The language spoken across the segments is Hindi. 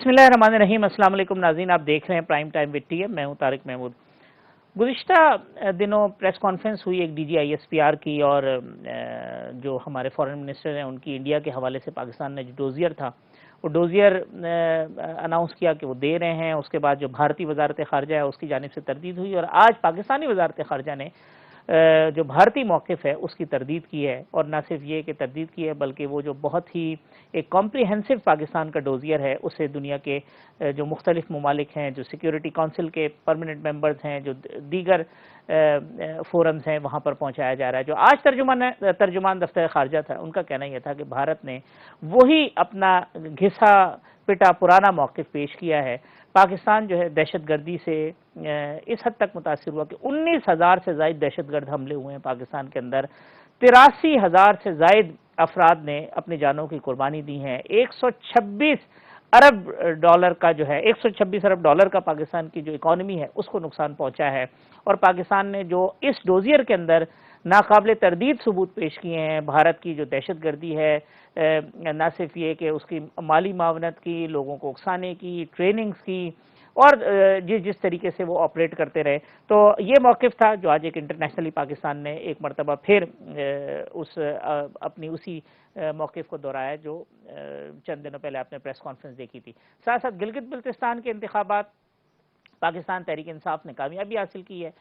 बिस्मिल्लाहिर्रहमानिर्रहीम। अस्सलाम वालेकुम नाज़रीन, आप देख रहे हैं प्राइम टाइम विद टीएम। मैं हूं तारिक महमूद। गुज़िश्ता दिनों प्रेस कॉन्फ्रेंस हुई एक डीजीआईएसपीआर की, और जो हमारे फॉरेन मिनिस्टर हैं उनकी इंडिया के हवाले से पाकिस्तान ने जो डोजियर था वो डोजियर अनाउंस किया कि वो दे रहे हैं। उसके बाद जो भारतीय वजारत ख़ारजा है उसकी जानिब से तरदीद हुई, और आज पाकिस्तानी वजारत ख़ारजा ने जो भारतीय मौक़िफ़ है उसकी तरदीद की है। और ना सिर्फ ये कि तरदीद की है, बल्कि वो जो बहुत ही एक कॉम्प्रिहेंसिव पाकिस्तान का डोजियर है उसे दुनिया के जो मुख्तलिफ ममालिक हैं, जो सिक्योरिटी काउंसिल के परमानेंट मेंबर्स हैं, जो दीगर फोरम्स हैं, वहाँ पर पहुँचाया जा रहा है। जो आज तर्जुमान दफ्तर ख़ारजा था, उनका कहना यह था कि भारत ने वही अपना घिसा पिटा पुराना मौक़िफ़ पेश किया है। पाकिस्तान जो है दहशतगर्दी से इस हद तक मुतासिर हुआ कि 19,000 से ज़ायद दहशतगर्द हमले हुए हैं पाकिस्तान के अंदर। 83,000 से ज़ायद अफराद ने अपनी जानों की कुर्बानी दी हैं। 126 अरब डॉलर का जो है 126 अरब डॉलर का पाकिस्तान की जो इकॉनमी है उसको नुकसान पहुंचा है। और पाकिस्तान ने जो इस डोजियर के अंदर नाकाबिले तरदीद सबूत पेश किए हैं, भारत की जो दहशतगर्दी है, न सिर्फ ये कि उसकी माली मावनत की, लोगों को उकसाने की, ट्रेनिंग्स की, और जिस तरीके से वो ऑपरेट करते रहे। तो ये मौक़िफ़ था जो आज एक इंटरनेशनली पाकिस्तान ने एक मरतबा फिर अपनी उसी मौक़िफ़ को दोहराया जो चंद दिनों पहले आपने प्रेस कॉन्फ्रेंस देखी थी। साथ साथ गिलगित बल्तिस्तान के इंतखाबात पाकिस्तान तहरीक इंसाफ ने कामयाबी हासिल की है।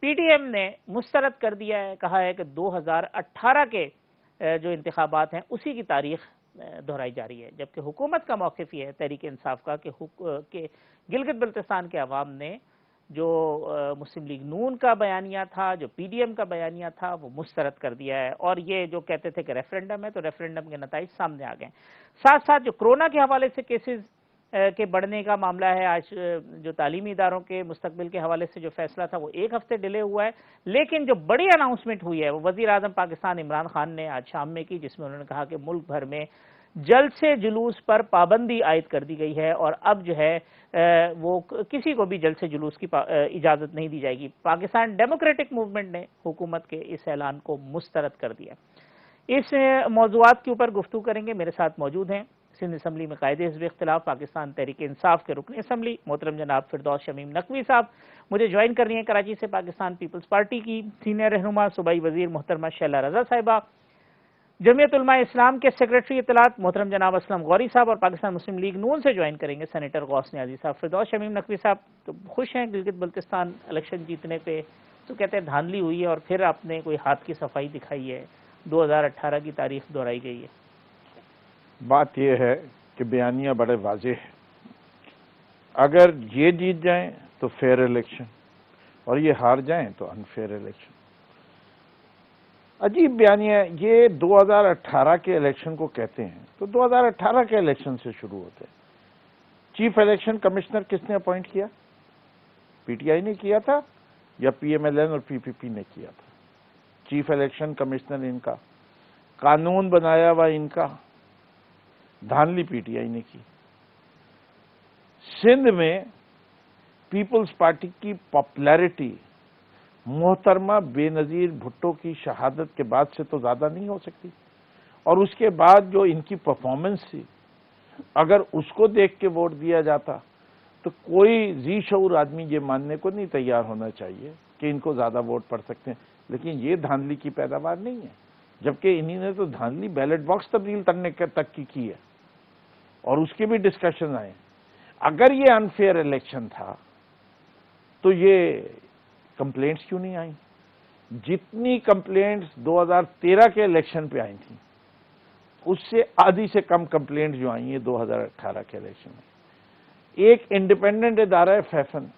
पीटीएम ने मुस्तरद कर दिया है, कहा है कि 2018 के जो इंतखाबात हैं उसी की तारीख दोहराई जा रही है, जबकि हुकूमत का मौक़िफ़ ये है तहरीक इंसाफ का कि गिलगित बल्तिस्तान के अवाम ने जो मुस्लिम लीग नून का बयानिया था, जो पीडीएम का बयानिया था, वो मुस्तरद कर दिया है। और ये जो कहते थे कि रेफरेंडम है, तो रेफरेंडम के नताइज सामने आ गए। साथ साथ जो कोरोना के हवाले से केसेस के बढ़ने का मामला है, आज जो तालीमी इदारों के मुस्तकबिल के हवाले से जो फैसला था वो एक हफ्ते डिले हुआ है, लेकिन जो बड़ी अनाउंसमेंट हुई है वो वज़ीर आज़म पाकिस्तान इमरान खान ने आज शाम में की, जिसमें उन्होंने कहा कि मुल्क भर में जलसे जुलूस पर पाबंदी आयद कर दी गई है, और अब जो है वो किसी को भी जलसे जुलूस की इजाज़त नहीं दी जाएगी। पाकिस्तान डेमोक्रेटिक मूवमेंट ने हुकूमत के इस ऐलान को मुस्तरद कर दिया। इस मौज़ूआत के ऊपर गुफ्तगू करेंगे। मेरे साथ मौजूद हैं सिंध असम्बली में कायदे हिज़्ब इख्तिलाफ पाकिस्तान तहरीक इंसाफ के रुकन असम्बली मोहतरम जनाब फिरदौस शमीम नकवी साहब। मुझे ज्वाइन कर रही हैं कराची से पाकिस्तान पीपल्स पार्टी की सीनियर रहनुमा सूबाई वज़ीर मोहतरमा शैला रज़ा साहिबा, जमीयत उलमा इस्लाम के सेक्रेटरी इत्तलात मोहतरम जनाब असलम गौरी साहब, और पाकिस्तान मुस्लिम लीग नून से ज्वाइन करेंगे सेनेटर गौस न्याजी साहब। फिरदौस शमीम नकवी साहब, तो खुश हैं गिलगित बल्तिस्तान इलेक्शन जीतने पे? तो कहते हैं धांधली हुई है और फिर आपने कोई हाथ की सफाई दिखाई है, 2018 की तारीख दोहराई गई है। बात यह है कि बयानिया बड़े वाज़ेह है। अगर ये जीत जाएं तो फेयर इलेक्शन, और ये हार जाएं तो अनफेयर इलेक्शन। अजीब बयानिया ये 2018 के इलेक्शन को कहते हैं, तो 2018 के इलेक्शन से शुरू होते हैं। चीफ इलेक्शन कमिश्नर किसने अपॉइंट किया? पीटीआई ने किया था या पीएमएलएन और पीपीपी ने किया था? चीफ इलेक्शन कमिश्नर इनका, कानून बनाया हुआ इनका, धानली पीटीआई ने की। सिंध में पीपल्स पार्टी की पॉपुलैरिटी मोहतरमा बेनजीर भुट्टो की शहादत के बाद से तो ज्यादा नहीं हो सकती, और उसके बाद जो इनकी परफॉर्मेंस थी, अगर उसको देख के वोट दिया जाता तो कोई जी शऊर आदमी ये मानने को नहीं तैयार होना चाहिए कि इनको ज्यादा वोट पड़ सकते हैं। लेकिन ये धांधली की पैदावार नहीं है, जबकि इन्हीं ने तो धांधली बैलेट बॉक्स तब्दील करने तक की है, और उसके भी डिस्कशन आए। अगर ये अनफेयर इलेक्शन था तो ये कंप्लेंट्स क्यों नहीं आई? जितनी कंप्लेंट्स 2013 के इलेक्शन पे आई थी, उससे आधी से कम कंप्लेंट्स जो आई हैं 2018 के इलेक्शन में। एक इंडिपेंडेंट इदारा है फैफन,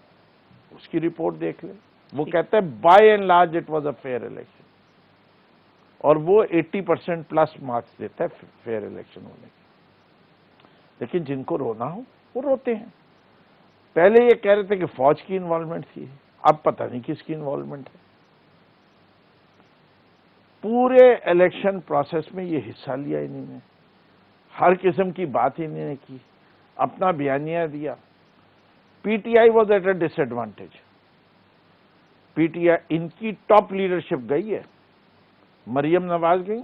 उसकी रिपोर्ट देख ले, वो कहता है by and large it was a fair election, और वो 80% प्लस मार्क्स देता है फेयर इलेक्शन होने के। लेकिन जिनको रोना हो वो रोते हैं। पहले ये कह रहे थे कि फौज की इन्वॉल्वमेंट थी, अब पता नहीं किसकी इन्वॉल्वमेंट है। पूरे इलेक्शन प्रोसेस में ये हिस्सा लिया इन्होंने, हर किस्म की बात इन्होंने की, अपना बयानिया दिया। PTI was at a disadvantage. PTI इनकी टॉप लीडरशिप गई है, मरियम नवाज गई,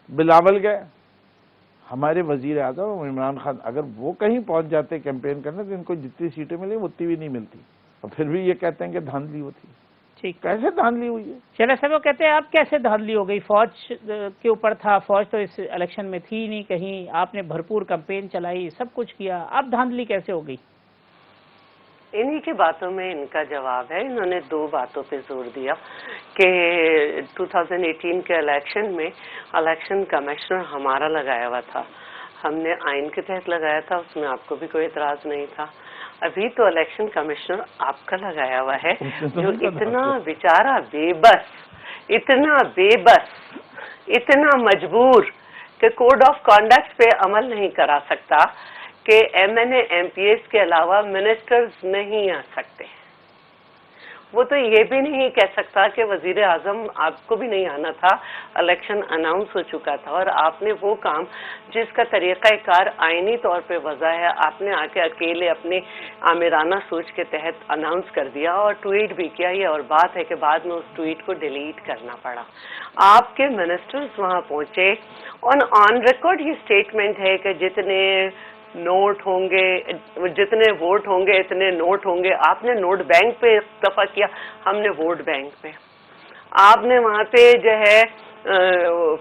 बिलावल गए, हमारे वजीर आजम इमरान खान अगर वो कहीं पहुंच जाते कैंपेन करने तो इनको जितनी सीटें मिली उतनी भी नहीं मिलती, और फिर भी ये कहते हैं कि धांधली होती। ठीक, कैसे धांधली हुई है? शहला साहब वो कहते हैं आप कैसे धांधली हो गई, फौज के ऊपर था, फौज तो इस इलेक्शन में थी नहीं कहीं, आपने भरपूर कैंपेन चलाई, सब कुछ किया, अब धांधली कैसे हो गई? इन्हीं की बातों में इनका जवाब है। इन्होंने दो बातों पे जोर दिया कि 2018 के इलेक्शन में इलेक्शन कमिश्नर हमारा लगाया हुआ था, हमने आइन के तहत लगाया था, उसमें आपको भी कोई एतराज नहीं था। अभी तो इलेक्शन कमिश्नर आपका लगाया हुआ है जो इतना बेचारा बेबस, इतना मजबूर कि कोड ऑफ कॉन्डक्ट पे अमल नहीं करा सकता कि एमएनए एमपीएस के अलावा मिनिस्टर्स नहीं आ सकते। वो तो ये भी नहीं कह सकता कि वजीर आजम आपको भी नहीं आना था, इलेक्शन अनाउंस हो चुका था और आपने वो काम जिसका तरीक़ाकार आईनी तौर पे वज़ा है, आपने आके अकेले अपने आमिराना सोच के तहत अनाउंस कर दिया और ट्वीट भी किया। ये और बात है कि बाद में उस ट्वीट को डिलीट करना पड़ा। आपके मिनिस्टर्स वहाँ पहुंचे और ऑन रिकॉर्ड ये स्टेटमेंट है कि जितने नोट होंगे, जितने वोट होंगे इतने नोट होंगे। आपने नोट बैंक पे इस्तेफा किया, हमने वोट बैंक पे। आपने वहाँ पे जो है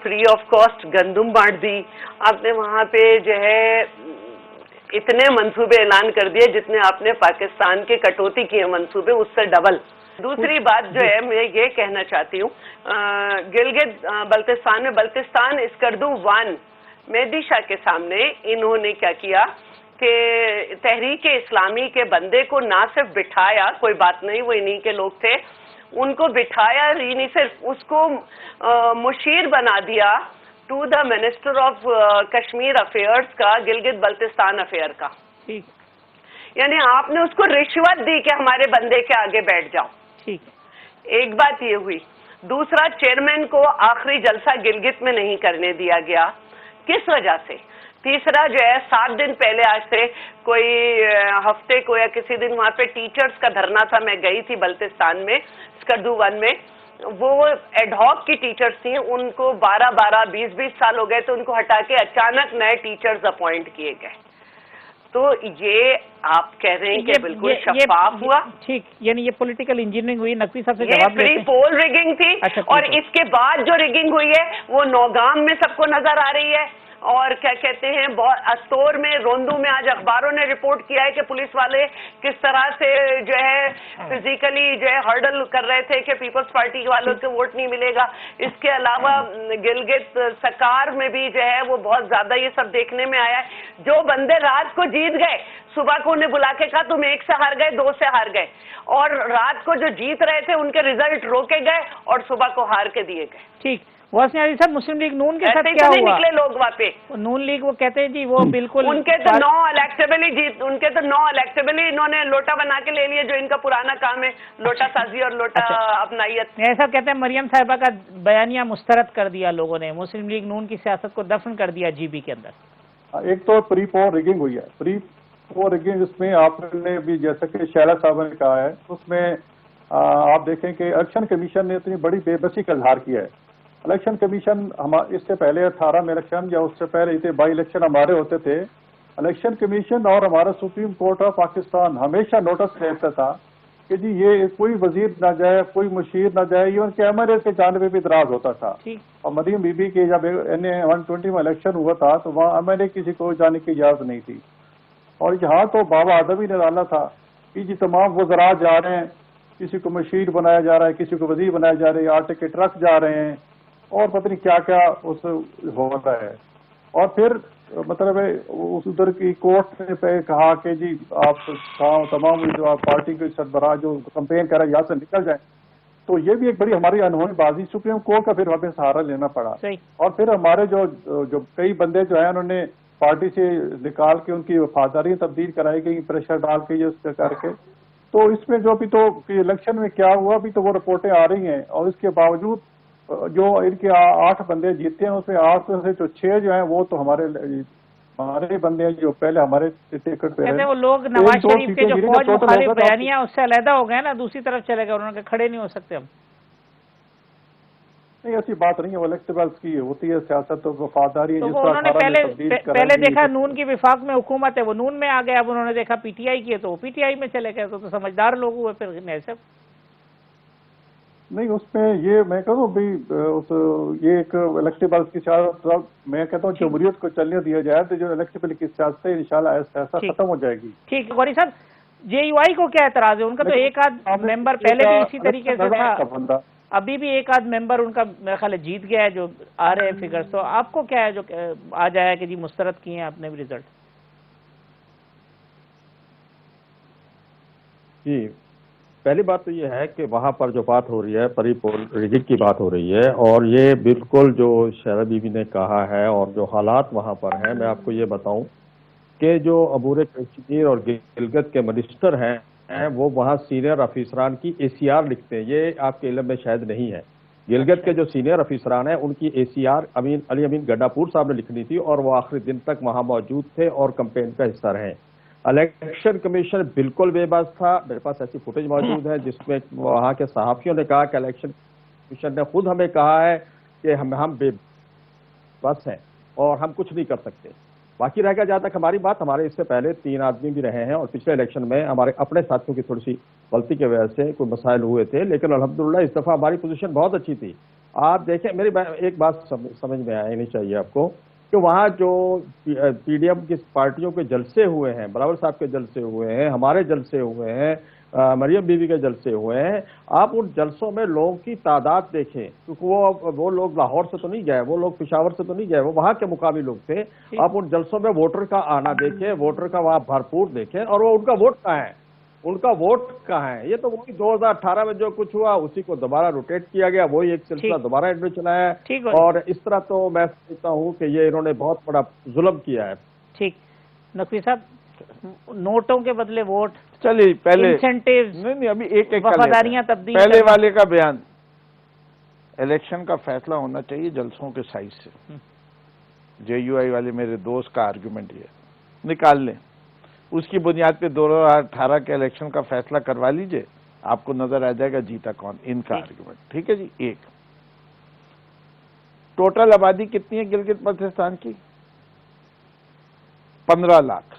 फ्री ऑफ कॉस्ट गंदुम बांट दी, आपने वहाँ पे जो है इतने मंसूबे ऐलान कर दिए जितने आपने पाकिस्तान के कटौती किए मंसूबे उससे डबल। दूसरी बात जो है मैं ये कहना चाहती हूँ, गिलगित बल्तिस्तान में बल्तिस्तान इस्कर्दू 1 मेहदी शाह के सामने इन्होंने क्या किया कि तहरीक इस्लामी के बंदे को ना सिर्फ बिठाया, कोई बात नहीं वो इन्हीं के लोग थे, उनको बिठाया ही नहीं, सिर्फ उसको मुशीर बना दिया to the minister of Kashmir affairs का, गिलगित बल्तिस्तान अफेयर का। ठीक, यानी आपने उसको रिश्वत दी कि हमारे बंदे के आगे बैठ जाओ। ठीक, एक बात ये हुई। दूसरा, चेयरमैन को आखिरी जलसा गिलगित में नहीं करने दिया गया, किस वजह से? तीसरा जो है 7 दिन पहले, आज से कोई हफ्ते को या किसी दिन वहां पे टीचर्स का धरना था, मैं गई थी बल्तिस्तान में स्कर्दू 1 में, वो एडहॉक की टीचर्स थी, उनको 12-12 20-20 साल हो गए तो उनको हटा के अचानक नए टीचर्स अपॉइंट किए गए। तो ये आप कह रहे हैं कि बिल्कुल शफाफ हुआ? ठीक, यानी ये पॉलिटिकल इंजीनियरिंग हुई। नकवी साहब से ये जवाब प्री पोल रिगिंग थी। अच्छा, और इसके बाद जो रिगिंग हुई है वो नौगाम में सबको नजर आ रही है, और क्या कहते हैं अस्तोर में, रोंदू में आज अखबारों ने रिपोर्ट किया है कि पुलिस वाले किस तरह से जो है फिजिकली जो है हर्डल कर रहे थे कि पीपल्स पार्टी वालों को वोट नहीं मिलेगा। इसके अलावा गिलगित सकार में भी जो है वो बहुत ज्यादा ये सब देखने में आया है। जो बंदे रात को जीत गए, सुबह को उन्हें बुला के कहा तुम 1 से हार गए, 2 से हार गए, और रात को जो जीत रहे थे उनके रिजल्ट रोके गए और सुबह को हार के दिए गए। ठीक, वासिम अली साहब, मुस्लिम लीग नून के साथ क्या हुआ? निकले लोग वहाँ पे नून लीग, वो कहते हैं जी वो बिल्कुल उनके तो 9 इलेक्टेबली जीत, उनके तो 9 इलेक्टेबली इन्होंने लोटा बना के ले लिए, जो इनका पुराना काम है, लोटा साजी और लोटा अपनाइयत। ऐसा कहते हैं मरियम साहिबा का बयानिया मुस्तरद कर दिया लोगों ने, मुस्लिम लीग नून की सियासत को दफन कर दिया जीबी के अंदर। एक तो प्री पोल रिगिंग हुई है, प्री पोल रिगिंग जिसमें आपने भी जैसा कि शैला साहब ने कहा है, उसमें आप देखें कि इलेक्शन कमीशन ने इतनी बड़ी बेबसी का इजहार किया है। इलेक्शन कमीशन इससे पहले 18 में इलेक्शन या उससे पहले इतने बाई इलेक्शन हमारे होते थे, इलेक्शन कमीशन और हमारा सुप्रीम कोर्ट ऑफ पाकिस्तान हमेशा नोटिस देता था कि जी ये कोई वजीर ना जाए, कोई मुशीर ना जाए, इवन कैमरे के जाने पे भी इतराज होता था। और मरियम बीबी के जब NA-120 में इलेक्शन हुआ था तो वहाँ एमएलए किसी को जाने की इजाजत नहीं थी। और यहाँ तो बाबा आदमी ने डाला था कि जी तमाम वज़रा जा रहे हैं, किसी को मुशीर बनाया जा रहा है, किसी को वजीर बनाया जा रहा है, आटे के ट्रक जा रहे हैं और पता नहीं क्या क्या उस हो रहा है। और फिर मतलब उस उधर की कोर्ट ने पे कहा कि जी आप तमाम जो आप पार्टी के सरबराह जो कंपेन कर रहे हैं यहाँ से निकल जाए। तो ये भी एक बड़ी हमारी अनहोनी बाजी, सुप्रीम कोर्ट का फिर हमें सहारा लेना पड़ा। और फिर हमारे जो कई बंदे जो है उन्होंने पार्टी से निकाल के उनकी वफादारी तब्दील कराई गई, प्रेशर डाल के ये करके। तो इसमें जो अभी तो इलेक्शन में क्या हुआ अभी तो वो रिपोर्टें आ रही हैं, और इसके बावजूद जो इनके 8 बंदे जीते हैं उसमें 8 में से जो 6 जो हैं वो तो हमारे बंदे हैं जो पहले हमारे टिकट पे हैं। वो लोग नवाज शरीफ के जो फौज मुखालिफ बयानिया उससे अलहदा हो गए ना, दूसरी तरफ चले गए, उन्होंने खड़े नहीं हो सकते हम। नहीं, ऐसी बात नहीं है, वो इलेक्टेबल्स की होती है सियासत, तो वफादारी है। तो जिस वो तरह उन्होंने 18 में तब्दील पहले कराई देखा गई, नून की विफाक में हुकूमत है, वो नून में आ गया, अब उन्होंने देखा पीटीआई की है तो वो पीटीआई में चले गए, तो समझदार लोग हुए फिर ऐसे। नहीं उसमें ये मैं कहूँ भाई ये एक इलेक्टेबल्स की सियासत, मैं कहता हूँ जमहूरियत को चलने दिया जाए तो जो इलेक्टेबल की सियासत है इंशाल्लाह ऐसा ठीक। खत्म हो जाएगी। ठीक, गौरी साहब जेयूआई को क्या एतराज है उनका? तो एक आध मेंबर पहले भी इसी तरीके से था, अभी भी एक आध मेंबर उनका मेरे ख्याल है जीत गया है, जो आ रहे हैं फिगर्स। तो आपको क्या है जो आ जाए कि जी मुस्तरद किए हैं आपने भी रिजल्ट? जी, पहली बात तो ये है कि वहाँ पर जो बात हो रही है प्री पोल रिगिंग की बात हो रही है, और ये बिल्कुल जो शहरा बीबी ने कहा है और जो हालात वहाँ पर हैं, मैं आपको ये बताऊं कि जो अबूर कश्मीर और गिलगित के मिनिस्टर हैं वो वहाँ सीनियर अफीसरान की ACR लिखते हैं। ये आपके इल्म में शायद नहीं है। गिलगित के जो सीनियर अफीसरान हैं उनकी ACR अली अमीन गड्डापुर साहब ने लिखनी थी, और वो आखिरी दिन तक वहाँ मौजूद थे और कैंपेन का हिस्सा रहे। इलेक्शन कमीशन बिल्कुल बेबस था। मेरे पास ऐसी फुटेज मौजूद है जिसमें वहाँ के सहाफियों ने कहा कि इलेक्शन कमीशन ने खुद हमें कहा है कि हम बेबस हैं और हम कुछ नहीं कर सकते। बाकी रहेगा जहाँ तक हमारी बात, हमारे इससे पहले 3 आदमी भी रहे हैं और पिछले इलेक्शन में हमारे अपने साथियों की थोड़ी सी गलती की वजह से कोई मसाइल हुए थे, लेकिन अल्हम्दुलिल्लाह इस दफा हमारी पोजीशन बहुत अच्छी थी। आप देखें, मेरी एक बात समझ में आनी चाहिए आपको कि वहाँ जो PDM की पार्टियों के जलसे हुए हैं, बराबर साहब के जलसे हुए हैं, हमारे जलसे हुए हैं, मरियम बीवी के जलसे हुए हैं, आप उन जलसों में लोगों की तादाद देखें, क्योंकि वो लोग लाहौर से तो नहीं गए, वो लोग पेशावर से तो नहीं गए, वो वहाँ के मुकामी लोग थे। आप उन जलसों में वोटर का आना देखें, वोटर का वहाँ भरपूर देखें, और वो उनका वोट कहाँ है, उनका वोट कहाँ है? ये तो वही 2018 में जो कुछ हुआ उसी को दोबारा रोटेट किया गया, वही एक सिलसिला दोबारा इन्होंने चलाया है, और इस तरह तो मैं समझता हूँ कि ये इन्होंने बहुत बड़ा जुल्म किया है। ठीक, नकवी साहब, नोटों के बदले वोट, चलिए पहले इंसेंटिव, नहीं अभी एक वफादारियां तब्दील, पहले वाले का बयान। इलेक्शन का फैसला होना चाहिए जलसों के साइज से। JUI वाले मेरे दोस्त का आर्गुमेंट ये निकाल लें, उसकी बुनियाद पे 2018 के इलेक्शन का फैसला करवा लीजिए, आपको नजर आ जाएगा जीता कौन, इनका आर्गुमेंट। ठीक है जी। एक, टोटल आबादी कितनी है गिलगित बल्तिस्तान की? 15 लाख।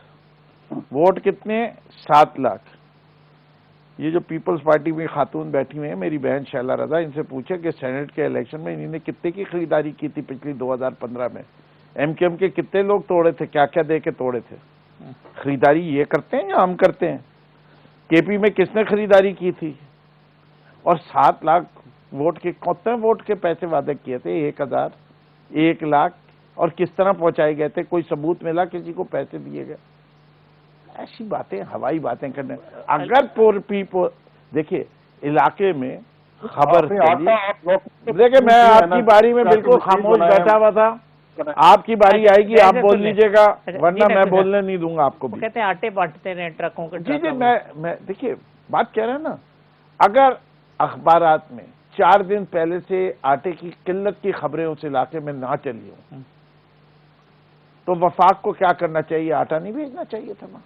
वोट कितने? 7 लाख। ये जो पीपल्स पार्टी में खातून बैठी हुई है, मेरी बहन शैला रजा, इनसे पूछे कि सेनेट के इलेक्शन में इन्होंने कितने की खरीदारी की थी पिछली 2015 में, MKM के कितने लोग तोड़े थे, क्या क्या दे के तोड़े थे? खरीदारी ये करते हैं या हम करते हैं? KP में किसने खरीदारी की थी? और 7 लाख वोट के, कितने वोट के पैसे वादे किए थे? 1000, 1 लाख, और किस तरह पहुंचाए गए थे? कोई सबूत मिला किसी को पैसे दिए गए? ऐसी बातें, हवाई बातें करने। अगर देखिए इलाके में खबर देखिए, मैं आपकी बारी में बिल्कुल खामोश बैठा हुआ था, आपकी बारी आएगी आप बोल लीजिएगा, वरना मैं बोलने नहीं दूंगा आपको भी। कहते हैं आटे बांटते रहे ट्रकों के। जी, मैं देखिए बात कह रहे हैं ना, अगर अखबारात में 4 दिन पहले से आटे की किल्लत की खबरें उस इलाके में ना चली हो तो वफाक को क्या करना चाहिए? आटा नहीं भेजना चाहिए था वहां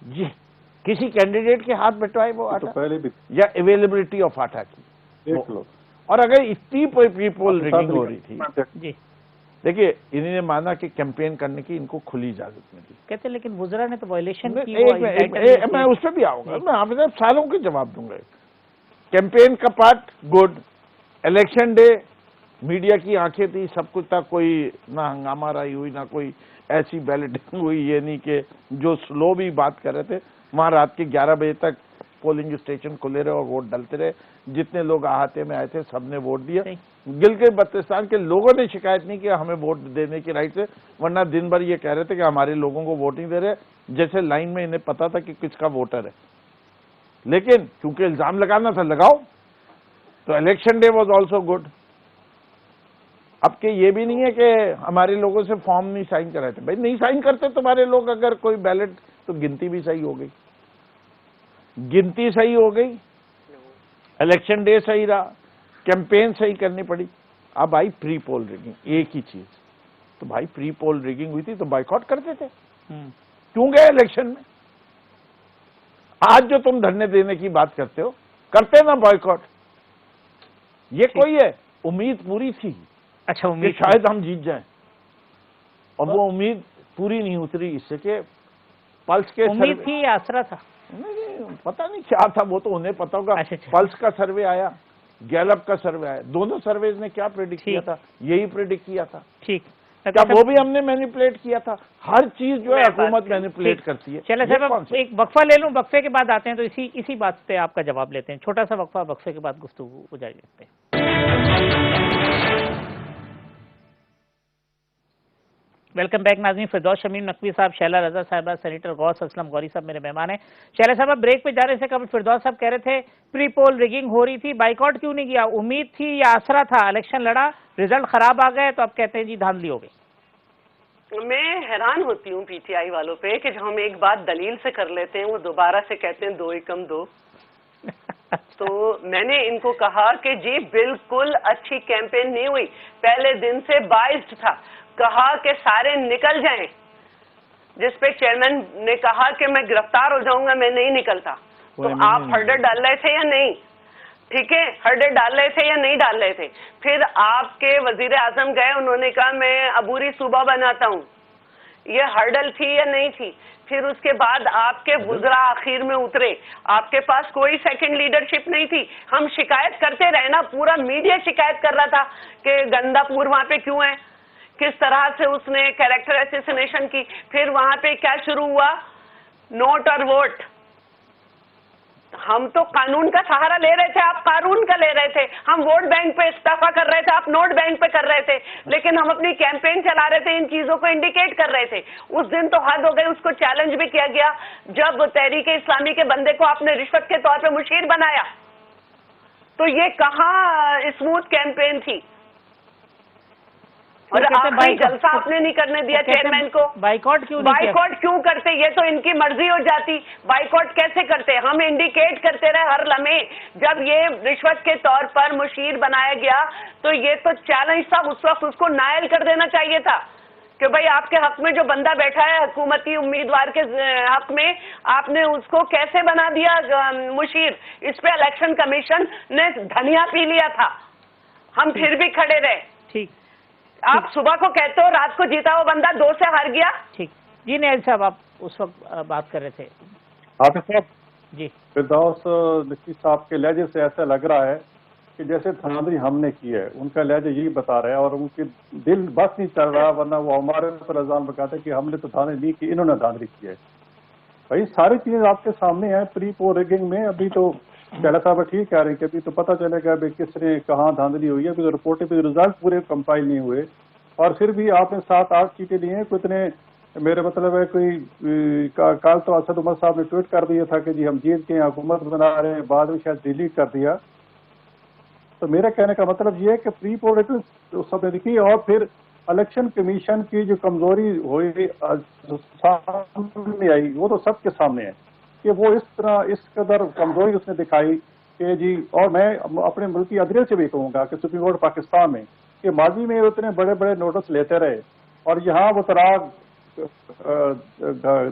जी, किसी कैंडिडेट के हाथ बैठवाए वो आटा, तो पहले भी, या अवेलेबिलिटी ऑफ आटा की देख लो। और अगर इतनी पीपल रिगिंग हो रही थी जी, देखिए इन्होंने माना कि कैंपेन करने की इनको खुली इजाजत मिली, कहते लेकिन वुजरा ने तो वायलेशन की। मैं उस पर भी आऊंगा, मैं आपने सालों के जवाब दूंगा। कैंपेन का part good, election day media की आंखें थी, सब कुछ था, कोई ना हंगामा रही हुई ना कोई ऐसी बैलेटिंग हुई, ये नहीं कि जो स्लो भी बात कर रहे थे, वहां रात के 11 बजे तक पोलिंग स्टेशन खुले रहे और वोट डलते रहे, जितने लोग अहाते में आए थे सबने वोट दिया। गिलगित बल्तिस्तान के लोगों ने शिकायत नहीं किया हमें वोट देने की राइट से, वरना दिन भर ये कह रहे थे कि हमारे लोगों को वोट नहीं दे रहे, जैसे लाइन में इन्हें पता था कि किसका वोटर है। लेकिन क्योंकि इल्जाम लगाना था लगाओ, तो election day was also good. अब के ये भी नहीं है कि हमारे लोगों से फॉर्म नहीं साइन कराए थे, भाई नहीं साइन करते तुम्हारे लोग अगर कोई बैलेट, तो गिनती भी सही हो गई, गिनती सही हो गई, इलेक्शन डे सही रहा, कैंपेन सही करनी पड़ी। अब आई प्री पोल रिगिंग, एक ही चीज, तो भाई प्री पोल रिगिंग हुई थी तो बाइकआउट करते थे, क्यों गए इलेक्शन में? आज जो तुम धरने देने की बात करते हो, करते ना बाइकआउट, ये कोई है उम्मीद पूरी थी अच्छा, कि उम्मीद शायद हम जीत जाएं, और वो उम्मीद पूरी नहीं उतरी। इससे के पल्स के उम्मीद सर्वे, थी या आसरा था? नहीं पता नहीं क्या था, वो तो उन्हें पता होगा। अच्छा, अच्छा। पल्स का सर्वे आया, गैलप का सर्वे आया, दोनों सर्वेज ने क्या प्रेडिक्ट किया ठीक। था? यही प्रेडिक्ट किया था। ठीक, क्या वो भी हमने मैनिपुलेट किया था? हर चीज जो है हुकूमत मैनिपुलेट ठीक। करती है। चलो ये साहब, कौन अब सा- एक वक्फा ले लूं, वक्फे के बाद आते हैं, तो इसी बात पे आपका जवाब लेते हैं। छोटा सा वक्फा, वक्फे के बाद गुफ्तगू जारी रखते हैं। वेलकम बैक नाज़रीन। फिरदौस शमीम नकवी साहब, शैला रजा साहिबा, सेनेटर गौस असलम गौरी साहब मेरे मेहमान हैं। शैला साहब, ब्रेक पे जा रहे थे, कब फिरदौस साहब कह रहे थे प्री पोल रिगिंग हो रही थी, बाइकआउट क्यों नहीं किया? उम्मीद थी या आसरा था? इलेक्शन लड़ा, रिजल्ट खराब आ गए, तो अब कहते हैं जी धांधली हो गई। मैं हैरान होती हूँ पीटीआई वालों पे कि जो हम एक बात दलील से कर लेते हैं वो दोबारा से कहते हैं 2 एकम 2। तो मैंने इनको कहा कि जी बिल्कुल अच्छी कैंपेन नहीं हुई, पहले दिन से बाइस्ड था, कहा कि सारे निकल जाएं, जिस पे चेयरमैन ने कहा कि मैं गिरफ्तार हो जाऊंगा, मैं नहीं निकलता। तो आप हर्डर डाल रहे थे या नहीं? ठीक है, हर्डर डाल रहे थे या नहीं डाल रहे थे? फिर आपके वजीर आजम गए, उन्होंने कहा मैं अबूरी सूबा बनाता हूँ, ये हर्डल थी या नहीं थी? फिर उसके बाद आपके वुज़रा आखिर में उतरे, आपके पास कोई सेकंड लीडरशिप नहीं थी। हम शिकायत करते रहे ना, पूरा मीडिया शिकायत कर रहा था कि गंदापुर वहां पे क्यों है, किस तरह से उसने कैरेक्टर असैसिनेशन की। फिर वहां पे क्या शुरू हुआ? नोट और वोट। हम तो कानून का सहारा ले रहे थे, आप कानून का ले रहे थे। हम वोट बैंक पे इस्तीफा कर रहे थे, आप नोट बैंक पे कर रहे थे। लेकिन हम अपनी कैंपेन चला रहे थे, इन चीजों को इंडिकेट कर रहे थे। उस दिन तो हद हो गई, उसको चैलेंज भी किया गया जब तहरीक इस्लामी के बंदे को आपने रिश्वत के तौर पे मुशीर बनाया। तो ये कहाँ स्मूथ कैंपेन थी? और आखिरी जलसा आपने नहीं करने दिया चेयरमैन को। बाइकआउट क्यों नहीं किया? बाइकआउट क्यों करते? ये तो इनकी मर्जी हो जाती। बाइकआउट कैसे करते? हम इंडिकेट करते रहे हर लम्हे। जब ये रिश्वत के तौर पर मुशीर बनाया गया तो ये तो चैलेंज था, उस वक्त उसको नायल कर देना चाहिए था कि भाई आपके हक में जो बंदा बैठा है हुकूमती उम्मीदवार के हक में, आपने उसको कैसे बना दिया मुशीर? इस पे इलेक्शन कमीशन ने धनिया पी लिया था, हम फिर भी खड़े रहे। ठीक, आप सुबह को कहते हो रात को जीता हुआ बंदा 2 से हार गया। ठीक जी। नेल साहब, आप उस वक्त बात कर रहे थे। आतिफ साहब जी, फिरदौस नकवी साहब के लहजे से ऐसा लग रहा है कि जैसे धांधली हमने की है, उनका लहजा यही बता रहा है और उनके दिल बस नहीं चल रहा, वरना वो हमारे ऊपर इल्जाम लगाते कि हमने तो धांधली नहीं की, इन्होंने धांधली की है। भाई सारी चीजें आपके सामने है। प्री पोल रिगिंग में अभी तो शैला साहब ठीक कह रहे हैं कि अभी तो पता चलेगा भाई किसने कहाँ धांधली हुई है। अभी तो रिपोर्टें पे रिजल्ट पूरे कंपाइल नहीं हुए, और फिर भी आपने 7-8 सीटें ली हैं। कितने, मेरे मतलब है कोई कल तो असद उमर साहब ने ट्वीट कर दिया था कि जी हम जीत के हुकूमत बना रहे हैं, बाद में शायद डिलीट कर दिया। तो मेरा कहने का मतलब ये है कि प्री पोल रिगिंग तो सब देखी, और फिर इलेक्शन कमीशन की जो कमजोरी हुई सामने आई, वो तो सबके सामने है कि वो इस तरह इस कदर कमजोरी उसने दिखाई कि जी। और मैं अपने मुल्क की अदलियत से भी कहूँगा कि सुप्रीम कोर्ट पाकिस्तान में कि माजी में इतने बड़े बड़े नोटिस लेते रहे और यहाँ वो तराग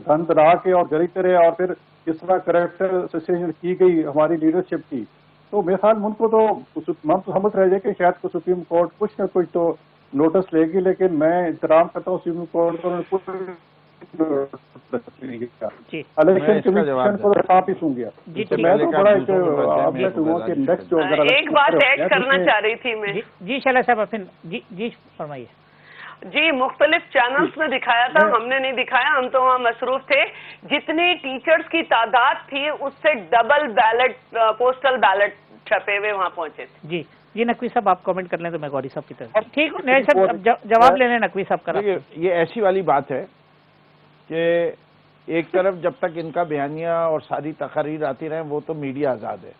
धन दरा के और जरीते रहे, और फिर इस तरह करेक्टर असोसिएशन की गई हमारी लीडरशिप की। तो मेरे ख्याल उनको तो हम तो समझ रहे थे कि शायद सुप्रीम कोर्ट कुछ न कुछ तो नोटिस लेगी, लेकिन मैं इंतजाम करता हूँ सुप्रीम कोर्ट को इलेक्शन कमीशन को साफ ही सुन गया। मैं तो बड़ा अपडेट हुआ कि नेक्स्ट जो एक बात ऐड करना चाह रही थी मैं। जी शैला साहब, जी फरमाइए। जी, मुख्तलिफ चैनल्स में दिखाया था, हमने नहीं दिखाया, हम तो वहाँ मसरूफ थे। जितनी टीचर्स की तादाद थी उससे डबल बैलेट, पोस्टल बैलेट छपे हुए वहाँ पहुंचे थे। जी जी, नकवी साहब आप कमेंट कर लें तो मैं गौरी साहब की तरफ। ठीक है साहब, जवाब ले लें नकवी साहब का। ये ऐसी वाली बात है कि एक तरफ जब तक इनका बयानिया और सारी तकरीर आती रहे, वो तो मीडिया आज़ाद है।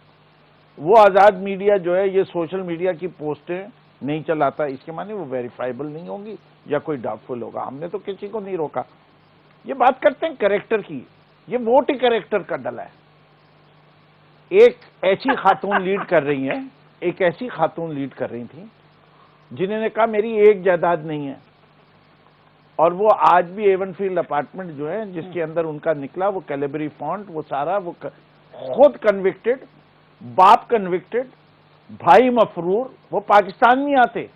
वो आज़ाद मीडिया जो है ये सोशल मीडिया की पोस्टें नहीं चलाता, इसके माने वो वेरीफाइबल नहीं होंगी या कोई डाउटफुल होगा। हमने तो किसी को नहीं रोका। ये बात करते हैं कैरेक्टर की, ये वोट ही कैरेक्टर का डला है। एक ऐसी खातून लीड कर रही हैं, एक ऐसी खातून लीड कर रही थी जिन्होंने कहा मेरी एक जायदाद नहीं है, और वो आज भी एवन फील्ड अपार्टमेंट जो है जिसके अंदर उनका निकला वो कैलेबरी फॉन्ट, वो सारा वो खुद कन्विक्टेड, बाप कन्विक्टेड, भाई मफरूर वो पाकिस्तान में आते,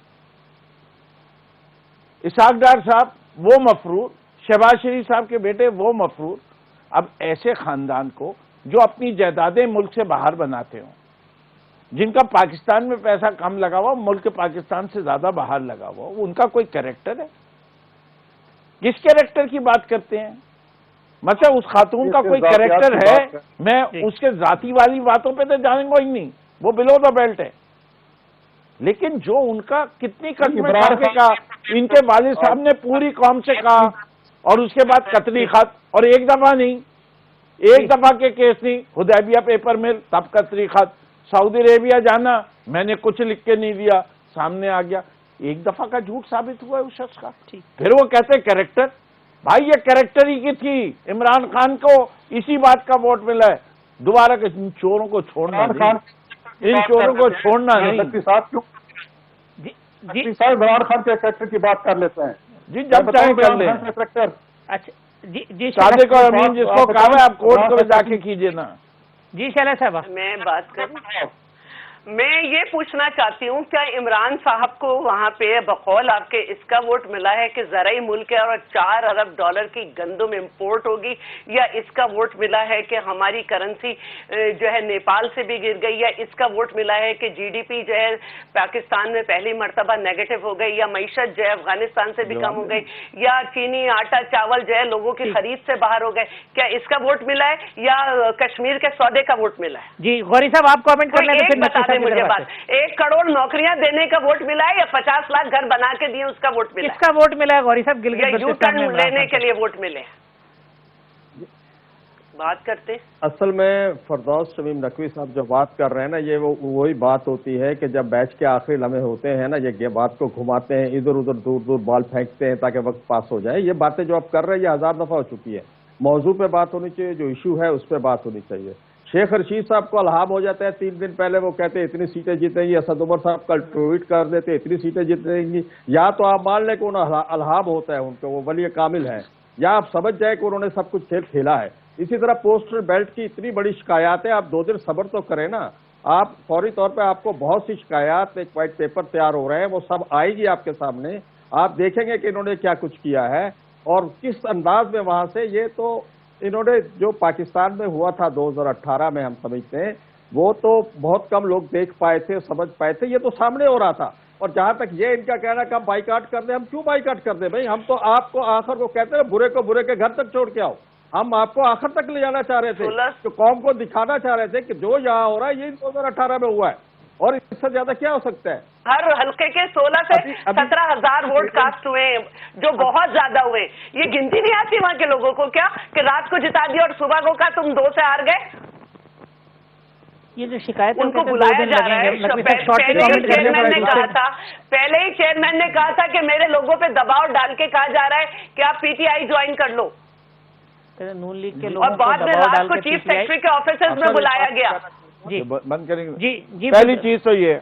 इसाक डार साहब वो मफरूर, शहबाज शरीफ साहब के बेटे वो मफरूर। अब ऐसे खानदान को जो अपनी जायदादें मुल्क से बाहर बनाते हों, जिनका पाकिस्तान में पैसा कम लगा हुआ, मुल्क पाकिस्तान से ज्यादा बाहर लगा हुआ, उनका कोई कैरेक्टर है? किस कैरेक्टर की बात करते हैं? मतलब उस खातून का कोई कैरेक्टर है? मैं उसके जाती वाली बातों पे तो जानेंगे ही नहीं, वो बिलो द बेल्ट है। लेकिन जो उनका कितनी कदमें खा के कहा, इनके वालिद साहब ने पूरी कौम से कहा, और उसके बाद कतली खत, और एक दफा नहीं, एक दफा के केस नहीं, हुदैबिया पेपर मिल तब कतली खत, सऊदी अरेबिया जाना मैंने कुछ लिख के नहीं दिया, सामने आ गया, एक दफा का झूठ साबित हुआ है उस शख्स का। फिर वो कहते कैरेक्टर, भाई ये कैरेक्टर ही की थी। इमरान खान को इसी बात का वोट मिला है, दोबारा के इन चोरों को छोड़ना नहीं, इन चोरों को छोड़ना नहीं। इमरान खान के कैरेक्टर की बात कर लेते हैं जी, जब चाहे कर ले। अच्छा जी सादिक और अमीन जिसको कहा है आप कोर्ट को जाके कीजिए ना। जी शैला साहब, मैं बात करूं, मैं ये पूछना चाहती हूँ, क्या इमरान साहब को वहाँ पे बकौल आपके इसका वोट मिला है कि ज़राई मुल्क है और 4 अरब डॉलर की गंदम इंपोर्ट होगी, या इसका वोट मिला है कि हमारी करेंसी जो है नेपाल से भी गिर गई, या इसका वोट मिला है कि जीडीपी जो है पाकिस्तान में पहली मरतबा नेगेटिव हो गई, या मईशत जो है अफगानिस्तान से भी कम हो गई, या चीनी आटा चावल जो है लोगों की खरीद से बाहर हो गए? क्या इसका वोट मिला है या कश्मीर के सौदे का वोट मिला है? जी गौरी साहब आप कमेंट कर लें। बता दें मुझे बात, 1 करोड़ नौकरियां देने का वोट मिला है या 50 लाख घर बना के दिए उसका वोट मिला है? किसका वोट मिला है गौरी साहब? गिलगित यू टर्न लेने के लिए वोट मिले? बात करते असल में फरदौस शमीम नकवी साहब जो बात कर रहे हैं ना, ये वही बात होती है कि जब बैच के आखिरी लम्हे होते हैं ना, ये बात को घुमाते हैं, इधर उधर दूर दूर बाल फेंकते हैं ताकि वक्त पास हो जाए। ये बातें जो आप कर रहे हैं ये 1000 दफा हो चुकी है। मौजू पे बात होनी चाहिए, जो इशू है उस पर बात होनी चाहिए। शेख रशीद साहब को अलहाब हो जाता है 3 दिन पहले, वो कहते हैं इतनी सीटें जीतेंगी। असद उमर साहब कल ट्वीट कर देते इतनी सीटें जीतेंगी। या तो आप मान लें कि उन्हें अलहाब होता है उनको, वो वली कामिल है, या आप समझ जाए कि उन्होंने सब कुछ खेल खेला है। इसी तरह पोस्टल बेल्ट की इतनी बड़ी शिकायत है, आप 2 दिन सब्र तो करें ना। आप फौरी तौर पर आपको बहुत सी शिकायत, एक वाइट पेपर तैयार हो रहे हैं, वो सब आएगी आपके सामने। आप देखेंगे कि इन्होंने क्या कुछ किया है और किस अंदाज में वहां से। ये तो इन्होंने जो पाकिस्तान में हुआ था 2018 में, हम समझते हैं वो तो बहुत कम लोग देख पाए थे, समझ पाए थे, ये तो सामने हो रहा था। और जहां तक ये इनका कहना कि हम बाइकाट कर दें, हम क्यों बाइकाट कर दें भाई? हम तो आपको आखिर को कहते हैं बुरे को बुरे के घर तक छोड़ के आओ। हम आपको आखिर तक ले जाना चाह रहे थे, तो कौम को दिखाना चाह रहे थे कि जो यहाँ हो रहा है ये 2018 में हुआ है, और इससे ज्यादा क्या हो सकता है? हर हल्के के 16 से 17,000 वोट कास्ट हुए, जो बहुत ज्यादा हुए। ये गिनती नहीं आती वहां के लोगों को क्या कि रात को जिता दिया और सुबह को कहा तुम 2 से हार गए? ये जो शिकायत उनको बुलाया जा रहा है। पहले ही चेयरमैन ने कहा था कि मेरे लोगों पे दबाव डाल के कहा जा रहा है कि आप पीटीआई ज्वाइन कर लो, नून लीग के लोगों और बाद में रात को चीफ सेक्रेटरी के ऑफिस में बुलाया गया। जी बंद करेंगे। जी पहली चीज तो ये,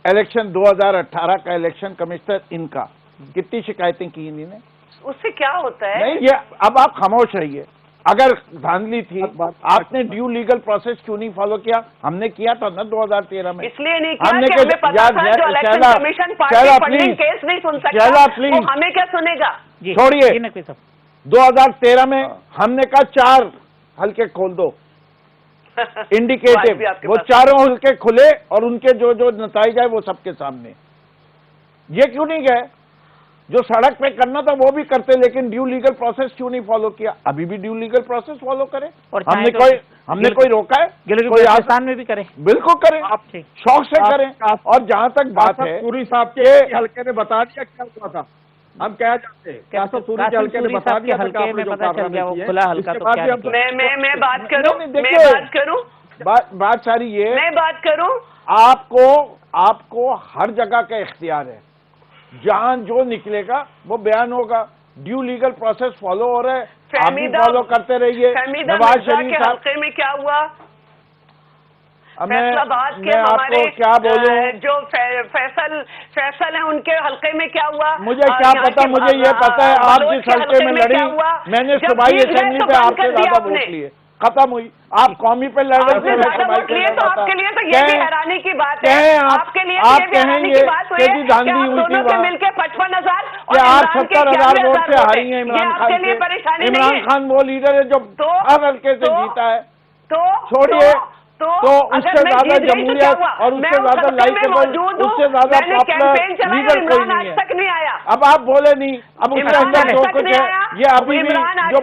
इलेक्शन 2018 का इलेक्शन कमिश्नर इनका कितनी शिकायतें की इन्होंने, उससे क्या होता है? नहीं, ये अब आप खामोश रहिए। अगर धांधली थी, आपने ड्यू लीगल प्रोसेस क्यों नहीं फॉलो किया? हमने किया था ना 2013 में। इसलिए नहीं किया कि हमें पता था जो election commission party funding case नहीं सुन सकता, वो हमें क्या सुनेगा? छोड़िए, 2013 में हमने कहा 4 हल्के खोल दो इंडिकेटिव, वो 4 हल्के खुले और उनके जो जो नतीजा है वो सबके सामने। ये क्यों नहीं गए? जो सड़क पे करना था वो भी करते, लेकिन ड्यू लीगल प्रोसेस क्यों नहीं फॉलो किया? अभी भी ड्यू लीगल प्रोसेस फॉलो करें, और हमने कोई रोका है? कोई आसान में भी करें, बिल्कुल करें, शौक से करें। और जहां तक बात है, सूरी साहब के हल्के ने बता दिया क्या हुआ था, हम क्या जानते हैं? क्या सब सूरी के हल्के ने बता दिया? हल्के में पता चल गया वो खुला हल्का। तो क्या मैं बात करूं, बात सारी ये, मैं बात करूं, आपको हर जगह का इख्तियार है, जहां जो निकलेगा वो बयान होगा। ड्यू लीगल प्रोसेस फॉलो हो रहा है, आप भी फॉलो करते रहिए। नवाज शरीफ हल्के में क्या हुआ? फैसलाबाद के मैं हमारे आपको क्या बोलूं, जो फैसल है उनके हल्के में क्या हुआ? मुझे क्या पता, मुझे ये पता है आप जिस हल्के में लड़ी, मैंने सूबाई असेंबली पे आपसे ज्यादा वोट लिए। खत्म हुई। आप कौमी पे लड़ रहे थे, आपके लिए तो ये भी हैरानी की बात है, आपके लिए आप ये भी हैरानी की बात हुई है कि आप दोनों के मिलकर 55,000 और आप 70,000 वोट से हारी हैं इमरान खान आपके लिए परेशानी नहीं इमरान है। खान वो लीडर है जो हर हल्के से जीता है। छोड़िए, तो उससे ज्यादा जमहूरियत और उससे ज्यादा लाइकेबल, उससे ज्यादा पॉपुलर लीडर कोई नहीं है। तक नहीं आया। अब आप बोले नहीं, अब उसके अंदर जो कुछ है ये अभी भी जो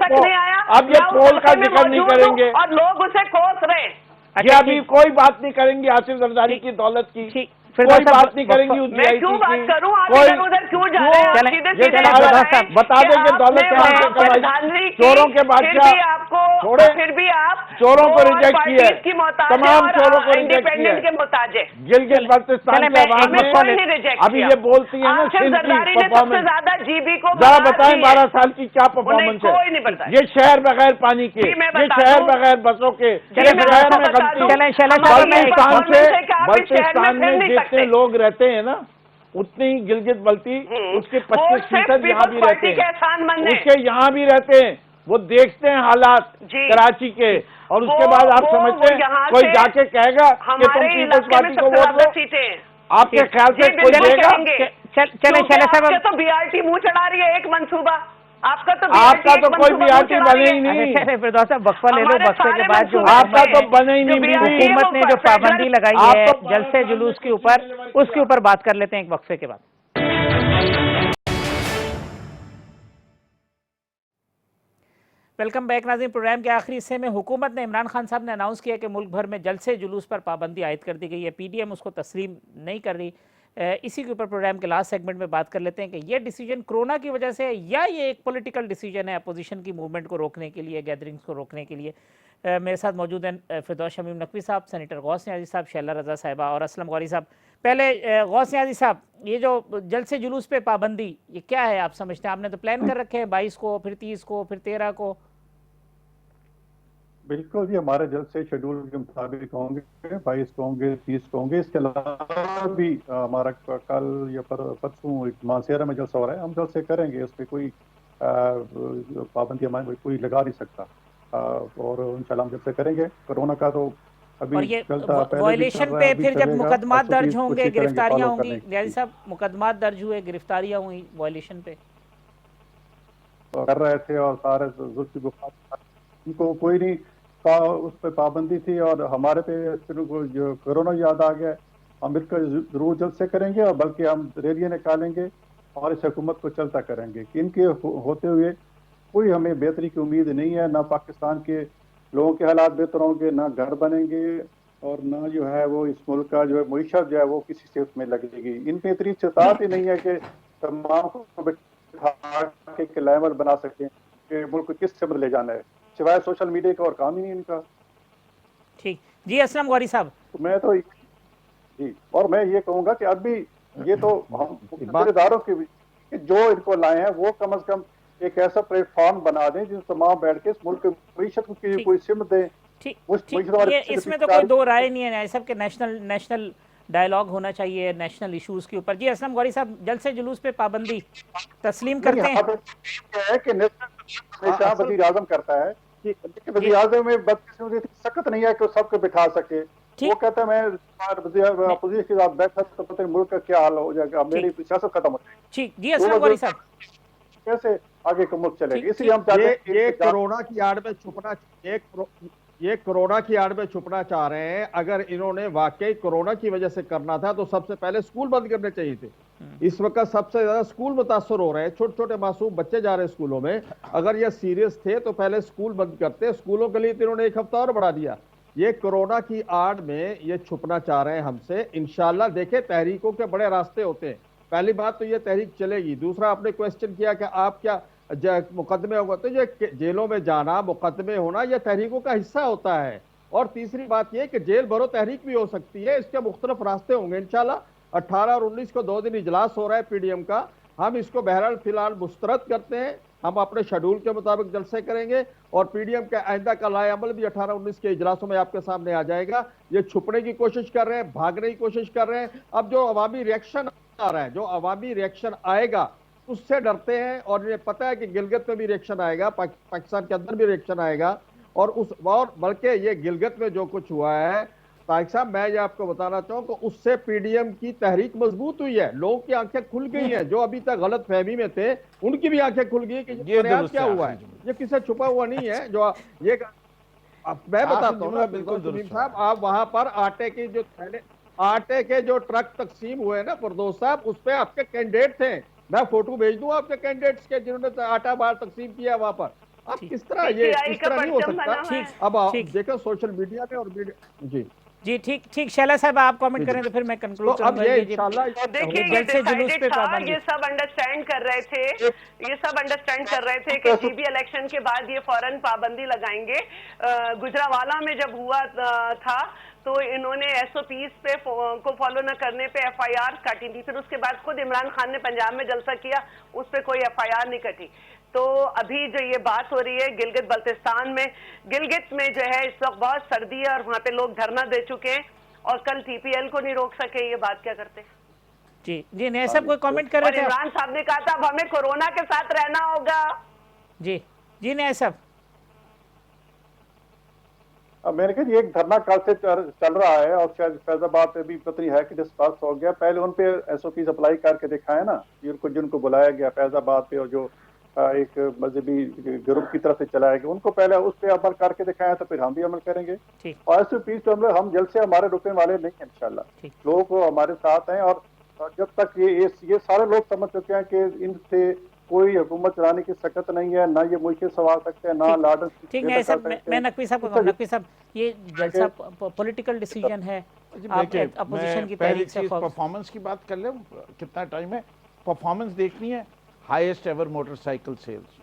अब ये पोल का जिक्र नहीं करेंगे और लोग उसे कोस रहे। ये अभी कोई बात नहीं करेंगे आसिफ जरदारी की दौलत की, कोई बात नहीं करेंगी उस मैं क्यों बात करूं? आप कोई इधर उधर क्यों जा रहे हैं? बता देंगे दौलत कहाँ से कमाई, चोरों के बादशाह आपको छोड़े, फिर भी आप चोरों को रिजेक्ट किया, तमाम चोरों को रिजेक्ट इंडिपेंडेंट के मोहताज है। गिलगित बल्तिस्तान के आवाम ने अभी ये बोलती है ना सिंध की परफॉर्मेंस, ज्यादा जीबी को जरा बताएं 12 साल की क्या परफॉर्मेंस कोई नहीं है। बताया। ये शहर बगैर पानी के, ये शहर बगैर बसों के, ये शहर में बल्तिस्तान में जितने लोग रहते हैं ना उतने ही गिलगित बल्ती उसके 25% यहाँ भी रहते हैं, उसके यहाँ भी रहते हैं। वो देखते हैं हालात कराची के और उसके बाद आप समझते हैं कोई जाके कहेगा कि तुम पीपल्स पार्टी को वोट दो। आपके ख्याल से कोई देगा? चले साहब, तो बीआरटी मुंह चढ़ा रही है एक मंसूबा, आपका तो कोई बीआरटी बने ही नहीं। फिरदौस साहब वक्फा ले लो, वक्फे के बाद जो आपका तो बने ही नहीं। हुकूमत ने जो पाबंदी लगाई है जलसे जुलूस के ऊपर, उसके ऊपर बात कर लेते हैं एक वक्फे के बाद। वेलकम बैक नाज़रीन। प्रोग्राम के आखिरी हिस्से में हुकूमत ने, इमरान खान साहब ने अनाउंस किया कि मुल्क भर में जलसे जुलूस पर पाबंदी आयद कर दी गई है। पीडीएम उसको तस्लीम नहीं कर रही। इसी के ऊपर प्रोग्राम के लास्ट सेगमेंट में बात कर लेते हैं कि ये डिसीजन कोरोना की वजह से है या ये एक पॉलिटिकल डिसीजन है अपोजिशन की मूवमेंट को रोकने के लिए, गैदरिंग्स को रोकने के लिए। मेरे साथ मौजूद हैं फिरदौस शमीम नकवी साहब, सेनेटर गौस नियाज़ी साहब, शैला रज़ा साहिबा और असलम गौरी साहब। पहले गौस नियाज़ी साहब, ये जो जलसे जुलूस पे पाबंदी ये क्या है आप समझते हैं? आपने तो प्लान कर रखे हैं 22 को, फिर 30 को, फिर 13 को। बिल्कुल जी, हमारे जल्द से शेड्यूल के मुताबिक होंगे, 22 को होंगे, 30 को होंगे। इसके अलावा भी हमारा कल या परसों मानसेरा में जलसा हो रहा है, हम जल्द से करेंगे। उस पर कोई पाबंदी हमारे कोई लगा नहीं सकता और इंशाल्लाह हम जल्द से करेंगे। कोरोना का तो अभी और ये वायलेशन पे फिर जब मुकदमा दर्ज होंगे, गिरफ्तारियां होंगी, नियाज़ी साहब मुकदमा दर्ज हुए, गिरफ्तारियां हुई वायलेशन पे कर रहे थे और सारे उनको कोई नहीं उस पर पाबंदी थी और हमारे पे जो कोरोना याद आ गया। हम इसका जरूर जल्द से करेंगे और बल्कि हम रैलियां निकालेंगे और इस हुकूमत को चलता करेंगे कि इनके होते हुए कोई हमें बेहतरी की उम्मीद नहीं है। ना पाकिस्तान के लोगों के हालात बेहतर होंगे, ना घर बनेंगे और ना जो है वो इस मुल्क का जो है मईशत जो है वो किसी से उसमें लगेगी। इनमें इतनी इस्तात ही नहीं है कि तमाम को बिठा के लायमल बना सकें कि मुल्क को किस से ले जाना है, सिवाय सोशल मीडिया का और काम ही नहीं इनका। ठीक जी, असलम गौरी साहब। मैं तो जी, और मैं ये कहूंगा कि अभी ये तो हम इदारों के जो इनको लाए हैं वो कम से कम एक ऐसा प्लेटफॉर्म बना दें जिस तमाम बैठ के इस मुल्क की मईशत की कोई सिमत दें। ठीक, ये इसमें तो कोई दो राय नहीं है, सबके नेशनल डायलॉग होना चाहिए नेशनल इश्यूज के ऊपर। जी असलम गौरी साहब, जल्द से जुलूस पे पाबंदी तस्लीम करते हैं? है कि वज़ीर आज़म करता है कि वज़ीर आज़म में बदकिस्मती सख्त नहीं है कि सबको बिठा सके। वो कहता है मैं अपोजिशन के साथ बैठा तो पता नहीं मुल्क का क्या हाल हो जाएगा, मेरी सियासत खत्म हो जाएगी। ठीक जी, असलम गौरी साहब कैसे आगे का मुल्क चलेगा? इसलिए हम चाहते हैं ये कोरोना की आड़ में छुपना, ये कोरोना की आड़ में छुपना चाह रहे हैं। अगर इन्होंने वाकई कोरोना की वजह से करना था तो सबसे पहले स्कूल बंद करने चाहिए थे। इस वक्त सबसे ज्यादा स्कूल मुतासर हो रहे हैं, छोटे छोटे मासूम बच्चे जा रहे हैं स्कूलों में। अगर ये सीरियस थे तो पहले स्कूल बंद करते। स्कूलों के लिए तो इन्होंने एक हफ्ता और बढ़ा दिया। ये कोरोना की आड़ में ये छुपना चाह रहे हैं हमसे। इंशाल्लाह देखे, तहरीकों के बड़े रास्ते होते हैं। पहली बात तो ये तहरीक चलेगी। दूसरा, आपने क्वेश्चन किया कि आप क्या मुकदमे होगा, तो ये जेलों में जाना, मुकदमे होना, यह तहरीकों का हिस्सा होता है। और तीसरी बात यह कि जेल भरो तहरीक भी हो सकती है, इसके मुख्तलिफ रास्ते होंगे। इंशाल्लाह 18 और 19 को 2 दिन इजलास हो रहा है पीडीएम का। हम इसको बहरहाल फिलहाल मुस्तरद करते हैं। हम अपने शेड्यूल के मुताबिक जलसे करेंगे और पीडीएम का आइंदा का लाए अमल भी 18-19 के इजलासों में आपके सामने आ जाएगा। ये छुपने की कोशिश कर रहे हैं, भागने की कोशिश कर रहे हैं। अब जो अवामी रिएक्शन आ रहा है, जो अवामी रिएक्शन आएगा उससे डरते हैं और इन्हें पता है कि गिलगित में भी रिएक्शन आएगा, पाकिस्तान के अंदर भी रिएक्शन आएगा और बल्कि ये गिलगित में जो कुछ हुआ है तारिक साहब, मैं ये आपको बताना चाहूँ कि उससे पीडीएम की तहरीक मजबूत हुई है, लोगों की आंखें खुल गई हैं, जो अभी तक गलत फहमी में थे उनकी भी आंखें खुल गई कि ये प्रयास क्या हुआ है, ये किससे छुपा हुआ नहीं है। जो ये अब मैं बताता हूँ बिल्कुल दुरुस्त साहब, आप वहां पर आटे के जो ट्रक तकसीम हुए ना फरदौस साहब, उस पे आपके कैंडिडेट थे, मैं फोटो भेज दूं आपके कैंडिडेट्स के जिन्होंने आटा बार तकसीम किया वहां पर। अब किस तरह ये इस तरह नहीं हो सकता। अब आप देखो सोशल मीडिया में और मीडिया जी ठीक शैला साहब आप कमेंट करें तो फिर मैं कंक्लूड तो अब ये इंशाल्लाह देखिए ये सब अंडरस्टैंड कर रहे थे कि जीबी इलेक्शन के बाद ये फौरन पाबंदी लगाएंगे। गुजरावाला में जब हुआ था तो इन्होंने एसओपीज पे को फॉलो न करने पे एफआईआर काटी थी, फिर उसके बाद खुद इमरान खान ने पंजाब में जलसा किया, उस पे कोई एफआईआर नहीं कटी। तो अभी जो ये बात हो रही है गिलगित बल्तिस्तान में, गिलगित में जो है इस वक्त बहुत सर्दी है और वहाँ पे लोग धरना दे चुके हैं और कल टीपीएल को नहीं रोक सके, ये बात क्या करते? जी नहीं सब कोई कमेंट कर रहे थे। इमरान साहब ने कहा था अब हमें कोरोना के साथ रहना होगा। जी नहीं सब मैंने कहा एक धरना कल से चल रहा है और शायद फैजाबाद पे भी पता नहीं है कि डिस्पर्स हो गया, पहले उन पे एसओपी अप्लाई करके दिखाया ना, जिनको बुलाया गया फैजाबाद पे और जो एक मजहबी ग्रुप की तरफ से चलाया गया, उनको पहले उस पर अमल करके दिखाया तो फिर हम भी अमल करेंगे। और एसओपी पे हम जल्द से हमारे रुकने वाले नहीं है इंशाल्लाह, लोग हमारे साथ हैं और जब तक ये सारे लोग समझ चुके हैं कि इनसे कोई हुकूमत चलाने की सकत नहीं है, ना ये मुल्क सवाल सकते हैं, ना लाडन। ठीक है सब मैं नकवी साहब को नकवी साहब ये जलसा पॉलिटिकल डिसीजन है, आप अपोजिशन की तहरीक से परफॉर्मेंस की बात कर ले, कितना टाइम है, परफॉर्मेंस देखनी है। Highest ever motorcycle sales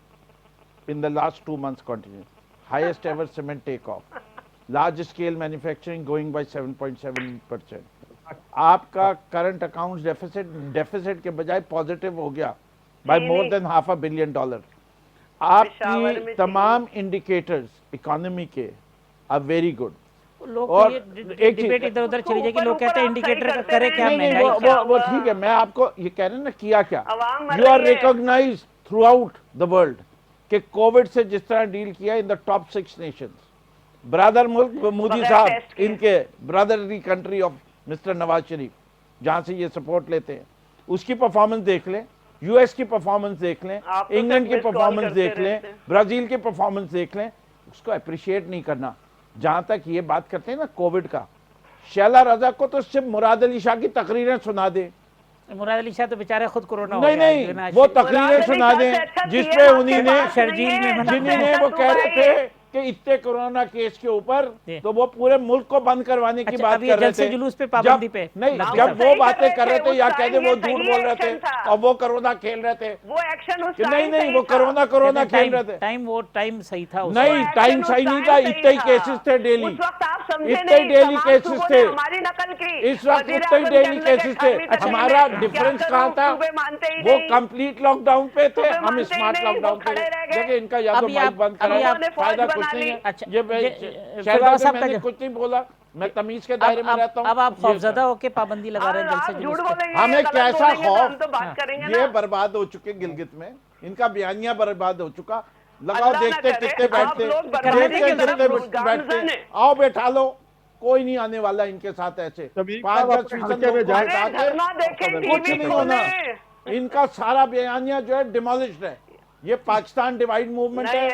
in the last 2 months continue, highest ever cement take off, large scale manufacturing going by 7.7%। आपका करंट अकाउंट डेफिसिट के बजाय पॉजिटिव हो गया by more than $500 million। आपकी तमाम इंडिकेटर्स इकोनॉमी के आर वेरी गुड। और एक डिबेट इधर उधर चली जाएगी, लोग कहते हैं इंडिकेटर का करे क्या, वो ठीक है, मैं आपको ये कह रहे हैं ना किया क्या, you are recognized throughout the world कि कोविड से जिस तरह डील किया in the top 6 nations, brother मुल्क मोदी साहब, इनके brotherly country of mister Nawaz Sharif जहां से ये सपोर्ट लेते हैं, उसकी परफॉर्मेंस देख लें, यूएस की परफॉर्मेंस देख लें, इंग्लैंड की परफॉर्मेंस देख लें, ब्राजील की परफॉर्मेंस देख लें, उसको अप्रिशिएट नहीं करना। जहां तक ये बात करते हैं ना कोविड का, शैला रजा को तो सिर्फ मुराद अली शाह की तकरीरें सुना दे। मुराद अली शाह तो बेचारे खुद कोरोना नहीं नहीं वो तकरीरें सुना दें जिसपे उन्हीं ने जिन्होंने वो कह रहे थे कि इतने कोरोना केस के ऊपर तो वो पूरे मुल्क को बंद करवाने की बात कर रहे थे, जुलूस पे पाबंदी पे नहीं, जब वो बातें कर रहे थे या कहते वो झूठ बोल रहे थे और वो कोरोना खेल रहे थे, वो एक्शन उस नहीं वो कोरोना खेल रहे थे। टाइम सही था, नहीं टाइम सही नहीं था, इतने ही केसेस थे डेली, इतने ही डेली केसेस थे, इस वक्त इतने ही डेली केसेस थे। हमारा डिफरेंस कहाँ था, वो कंप्लीट लॉकडाउन पे थे, हम स्मार्ट लॉकडाउन पे। देखिए इनका या तो माइक बंद करा, फायदा कुछ नहीं है। अच्छा मैंने कुछ नहीं बोला, मैं तमीज के दायरे में रहता हूँ। अब आप खौफजदा होके पाबंदी लगा रहे हैं, हमें कैसा खौफ, ये बर्बाद हो चुके गिलगित में, इनका बयानिया बर्बाद हो चुका, लगाओ देखते कितने बैठते, बैठते, आओ बैठा लो, कोई नहीं आने वाला इनके साथ ऐसे 5-10% कुछ नहीं होना। इनका सारा बयानिया जो है डिमोलिश्ड है। ये पाकिस्तान डिवाइड मूवमेंट है,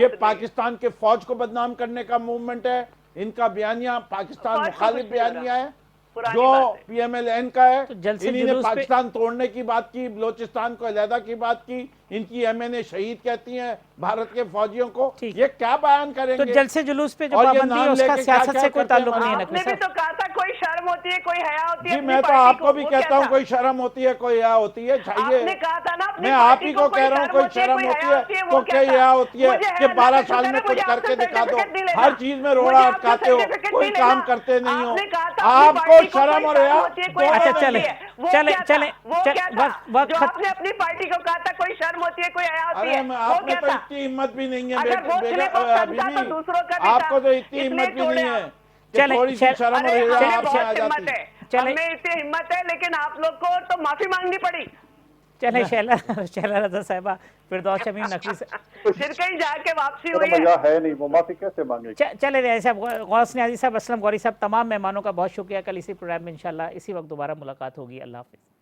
ये पाकिस्तान के फौज को बदनाम करने का मूवमेंट है। इनका बयानिया पाकिस्तान मुखालिफ बयानिया है जो पीएमएलएन का है। इन्हीं ने पाकिस्तान तोड़ने की बात की, बलोचिस्तान को अलहदा की बात की, इनकी एमएनए शहीद कहती हैं भारत के फौजियों को। ये क्या बयान करेंगे? तो जलसे जुलूस पे जो पाबंदी है उसका सियासत से कोई ताल्लुक नहीं है। आपने भी तो कहा था कोई शर्म होती है, कोई हया होती है। जी मैं तो आपको भी कहता हूँ कोई शर्म होती है, कोई हया होती है। चाहिए मैं आप ही को कह रहा हूँ कोई शर्म होती है तो कोई हया होती है कि 12 साल में कुछ करके दिखा दो, हर चीज में रोड़ा अटकाते हो, कोई काम करते नहीं हो। आपको शर्म और हया। अच्छा चले बस आपने अपनी पार्टी को कहा था कोई शर्म होती है, कोई हया होती है। आपने तो इतनी हिम्मत भी नहीं है, आपको तो इतनी हिम्मत भी नहीं है। थोड़ी सी शर्म और हया आपसे आ जाती है। हमें इतनी हिम्मत है, लेकिन आप लोग को तो माफी मांगनी पड़ी। चले शैला शैला रजा साहिबा, फिरदौस शमीम नकवी से फिर कहीं जाके वापसी हुई चलो है। मजा है नहीं, वो माफी कैसे मांगे। चले रहे साहब, गौस न्याजी साहब, असलम गौरी साहब, तमाम मेहमानों का बहुत शुक्रिया। कल इसी प्रोग्राम में इंशाल्लाह इसी वक्त दोबारा मुलाकात होगी। अल्लाह हाफिज़।